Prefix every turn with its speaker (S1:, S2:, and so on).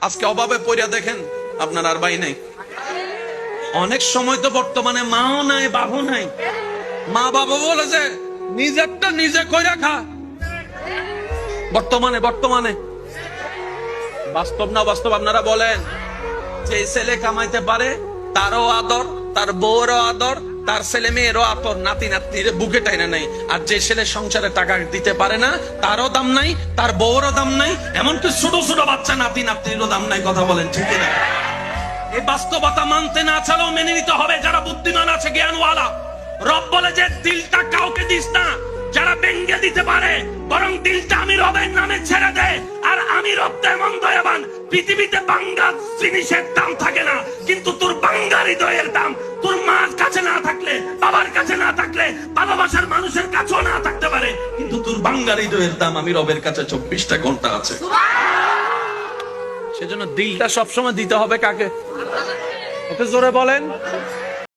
S1: আজকে অভাবে পড়িয়া দেখেন আপনার আর ভাই নাই। অনেক সময় তো বর্তমানে মাও নাই বাবু নাই, মা বাবা বলে যে নিজেরটা নিজে কইরা খা। বর্তমানে বর্তমানে বাস্তব না বাস্তব আপনারা বলেন। যে ছেলে কামাইতে পারে তারও আদর, তার বউরও আদর, তার ছেলে মেয়েরও আদর, নাতি নাতনির বুকে টাইনা নাই। আর যে ছেলে সংসারে টাকা দিতে পারে না তারও দাম নাই, তার বউরও দাম নাই, এমনকি ছোট ছোট বাচ্চা নাতি নাতনিরও দাম নাই। কথা বলেন ঠিক না? এই বাস্তবতা মানতে না চালেও মেনে নিতে হবে। যারা বুদ্ধিমান আছে, জ্ঞানওয়ালা, রব বলে যে দিলটা কাউকে দিস না যারা ব্যঙ্গে দিতে পারে, বরং দিলটা আমি রবের নামে ছেড়ে দে। আর আমি রব এমন দয়াবান, পৃথিবীতে বাঙ্গা জিনিসের দাম থাকে না, কিন্তু তোর বাঙ্গা হৃদয়ের দাম তোর মার কাছে না থাকলে, বাবার কাছে না থাকলে, ভালোবাসার মানুষের কাছেও না থাকতে পারে, কিন্তু তোর বাঙ্গা হৃদয়ের দাম আমি রবের কাছে 24টা ঘন্টা আছে। সেজন্য দিলটা সবসময় দিতে হবে কাকে? একটু জোরে বলেন।